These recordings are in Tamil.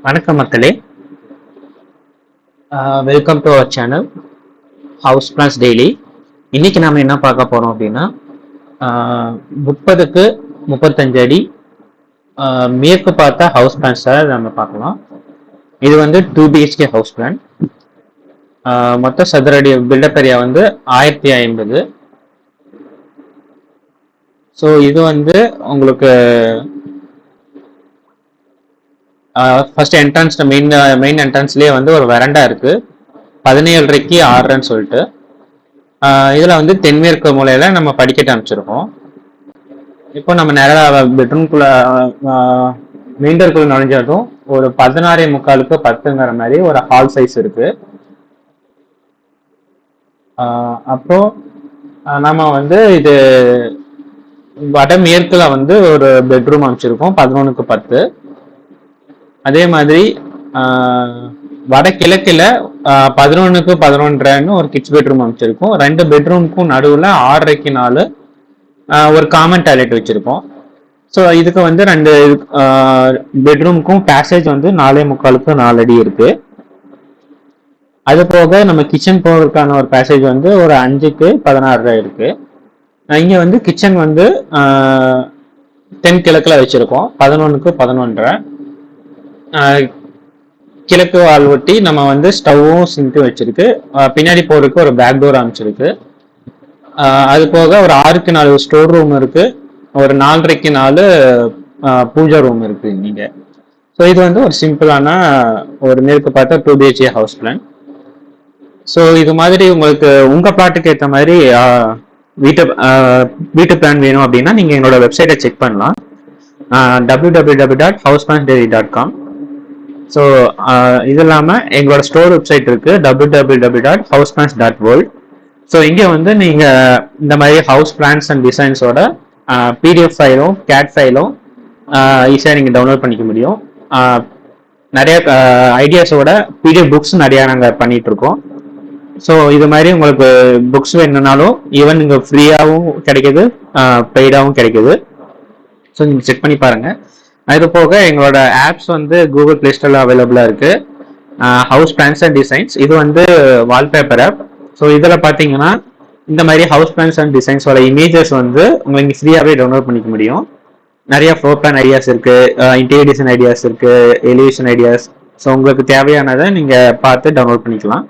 வணக்கம் மக்களே. Welcome to our channel house plans daily. இன்னைக்கு நாம என்ன பார்க்க போறோம் அப்படின்னா 30க்கு 35 அடி மேற்கு பார்த்த ஹவுஸ் பிளான்ஸை நம்ம பார்க்கலாம். இது வந்து 2 BHK ஹவுஸ் பிளான். மொத்த சதுரடி பில்டப் ஏரியா வந்து 1050. ஸோ இது வந்து உங்களுக்கு ஃபர்ஸ்ட் என்ட்ரன்ஸ் மெயின் என்ட்ரன்ஸ்லேயே வந்து ஒரு வெரண்டா இருக்கு, 17:30க்கு 6:30ன்னு சொல்லிட்டு. இதில் வந்து தென்மேற்கு மூலையில நம்ம படிக்கட்டு அமைச்சிருக்கோம். இப்போ நம்ம நிறைய பெட்ரூம்குள்ள மெயின் டோருக்குள்ள நுழைஞ்சதும் ஒரு 16:45க்கு 10ங்கிற மாதிரி ஒரு ஹால் சைஸ் இருக்கு. அப்புறம் நம்ம வந்து இது வடமேற்குல வந்து ஒரு பெட்ரூம் அமைச்சிருக்கோம் 11க்கு 10. அதே மாதிரி வடகிழக்குல 11க்கு 11:30ன்னு ஒரு கிட்ஸ் பெட்ரூம் அமைச்சிருக்கோம். 2 பெட்ரூமுக்கும் நடுவில் 6:30க்கு 4 ஒரு காமன் டாய்லெட் வச்சிருக்கோம். ஸோ இதுக்கு வந்து 2 பெட்ரூமுக்கும் பேசேஜ் வந்து 4.75க்கு 4 அடி இருக்கு. அது போக நம்ம கிச்சன் போகிறதுக்கான ஒரு பேசேஜ் வந்து ஒரு 5க்கு 16 இருக்கு. இங்க வந்து கிச்சன் வந்து தென்கிழக்குல வச்சிருக்கோம் 11க்கு 11:30. கிழக்கு வால் ஒட்டி நம்ம வந்து ஸ்டவ்வும் சிங்க்கும் வச்சிருக்கு. பின்னாடி போறதுக்கு ஒரு பேக் டோர் அமைச்சிருக்கு. அது போக ஒரு 6க்கு 4 ஸ்டோர் ரூம் இருக்கு. ஒரு 4:30க்கு 4 பூஜா ரூம் இருக்கு நீங்க. ஸோ இது வந்து ஒரு சிம்பிளான ஒரு மேற்கு பார்த்த 2 BHK ஹவுஸ் பிளான். ஸோ இது மாதிரி உங்களுக்கு உங்க பிளாட்டுக்கு ஏற்ற மாதிரி வீட்டு பிளான் வேணும் அப்படின்னா நீங்க எங்களோட வெப்சைட்டை செக் பண்ணலாம், www.houseplansdaily.com. ஸோ இது இல்லாமல் எங்களோட ஸ்டோர் வெப்சைட் இருக்கு, www.houseplans.world. ஸோ இங்கே வந்து நீங்கள் இந்த மாதிரி ஹவுஸ் பிளான்ஸ் அண்ட் டிசைன்ஸோட PDF ஃபைலும் கேட் ஃபைலும் ஈஸியாக நீங்கள் டவுன்லோட் பண்ணிக்க முடியும். நிறைய ஐடியாஸோட PDF புக்ஸ் நிறையா நாங்கள் பண்ணிட்டு இருக்கோம். ஸோ இது மாதிரி உங்களுக்கு புக்ஸ் வேணும்னாலும் ஈவன் நீங்கள் ஃப்ரீயாகவும் கிடைக்குது, பெய்டாகவும் கிடைக்குது. ஸோ நீங்கள் செக் பண்ணி பாருங்கள். அது போக எங்களோட ஆப்ஸ் வந்து கூகுள் பிளே ஸ்டோர்ல அவைலபிளா இருக்கு. ஹவுஸ் பிளான்ஸ் அண்ட் டிசைன்ஸ் இது வந்து வால்பேப்பர் ஆப். ஸோ இதில் பார்த்தீங்கன்னா இந்த மாதிரி ஹவுஸ் பிளான்ஸ் அண்ட் டிசைன்ஸோட இமேஜஸ் வந்து உங்களுக்கு ஃப்ரீயாகவே டவுன்லோட் பண்ணிக்க முடியும். நிறைய ஃப்ளோர் பிளான் ஐடியாஸ் இருக்கு, இன்டீரியர் டிசைன் ஐடியாஸ் இருக்கு, எலிவேஷன் ஐடியாஸ். ஸோ உங்களுக்கு தேவையானதை நீங்க பார்த்து டவுன்லோட் பண்ணிக்கலாம்.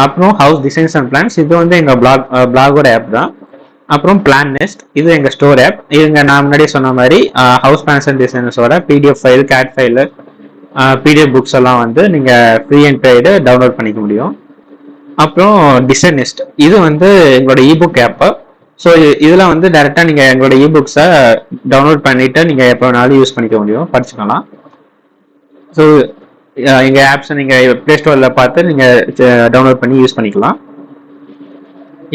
அப்புறம் ஹவுஸ் டிசைன்ஸ் அண்ட் பிளான்ஸ் இது வந்து எங்க பிளாகோட ஆப் தான். அப்புறம் பிளான் நெஸ்ட் இது எங்க ஸ்டோர் ஆப். இதுங்க நான் முன்னாடியே சொன்ன மாதிரி ஹவுஸ் பிளான்ஸ் அண்ட் டிசைன்ஸோட PDF file, CAD file, PDF books எல்லாம் வந்து நீங்க ஃப்ரீ அண்ட் பெய்டு டவுன்லோட் பண்ணிக்க முடியும். அப்புறம் டிசைன் நெஸ்ட் இது வந்து எங்களோட இபுக் ஆப். ஸோ இதுல வந்து டைரக்டா நீங்க எங்களோட இபுக்ஸை டவுன்லோட் பண்ணிட்டு நீங்க எப்போ வேணாலும் யூஸ் பண்ணிக்க முடியும், படிச்சுக்கலாம். ஸோ எங்க ஆப்ஸை நீங்க பிளே ஸ்டோர்ல பார்த்து நீங்க டவுன்லோட் பண்ணி யூஸ் பண்ணிக்கலாம்.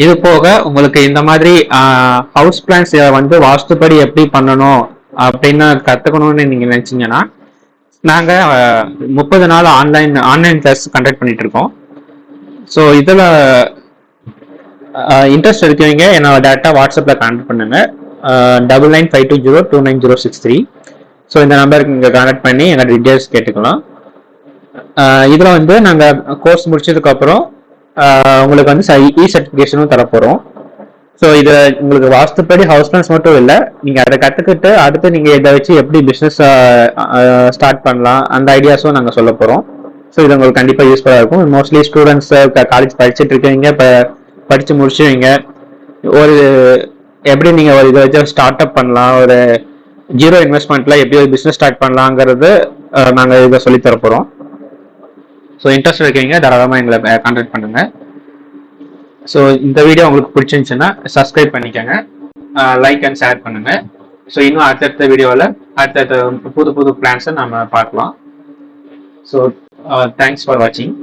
இது போக உங்களுக்கு இந்த மாதிரி ஹவுஸ் பிளான்ஸ் வந்து வாஸ்துப்படி எப்படி பண்ணணும் அப்படின்னு கத்துக்கணும்னு நீங்க நினைச்சீங்கன்னா நாங்க 30 நாள் ஆன்லைன் கிளாஸ் கண்டக்ட் பண்ணிட்டு இருக்கோம். ஸோ இதுல இன்ட்ரெஸ்ட் இருக்கவங்க என்னோட டேரக்டா வாட்ஸ்அப்ல கான்டாக்ட் பண்ணுங்க, 9952029063. ஸோ இந்த நம்பருக்கு நீங்க கான்டாக்ட் பண்ணி என்னோட டீடைல்ஸ் கேட்டுக்கலாம். இதுல வந்து நாங்க கோர்ஸ் முடிச்சதுக்கு அப்புறம் உங்களுக்கு வந்து சர்டிஃபிகேஷனும் தரப்போறோம். ஸோ இது உங்களுக்கு வாஸ்துப்படி ஹவுஸ் பிளான்ஸ் மட்டும் இல்லை, நீங்க அதை கத்துக்கிட்டு அடுத்து நீங்க இதை வச்சு எப்படி பிசினஸ் ஸ்டார்ட் பண்ணலாம் அந்த ஐடியாஸும் நாங்கள் சொல்ல போறோம். ஸோ இது உங்களுக்கு கண்டிப்பாக யூஸ்ஃபுல்லாக இருக்கும். மோஸ்ட்லி ஸ்டூடெண்ட்ஸ் காலேஜ் படிச்சுட்டு இருக்கீங்க, இப்போ படிச்சு முடிச்சுவீங்க, ஒரு எப்படி நீங்க ஒரு இதை வச்சு ஸ்டார்ட் அப் பண்ணலாம், ஒரு 0 இன்வெஸ்ட்மெண்ட்ல எப்படி ஒரு பிசினஸ் ஸ்டார்ட் பண்ணலாங்கிறது நாங்கள் இதை சொல்லி தர போறோம். ஸோ இன்ட்ரெஸ்ட் இருக்கீங்க தாராளமாக எங்களை கான்டாக்ட் பண்ணுங்க. ஸோ இந்த வீடியோ உங்களுக்கு பிடிச்சிருந்துச்சுன்னா சப்ஸ்கிரைப் பண்ணிக்கோங்க, லைக் அண்ட் ஷேர் பண்ணுங்க. ஸோ இன்னும் அடுத்தடுத்த வீடியோவில் அடுத்தடுத்த புது புது பிளான்ஸை நம்ம பார்க்கலாம். ஸோ தேங்க்ஸ் ஃபார் வாட்சிங்.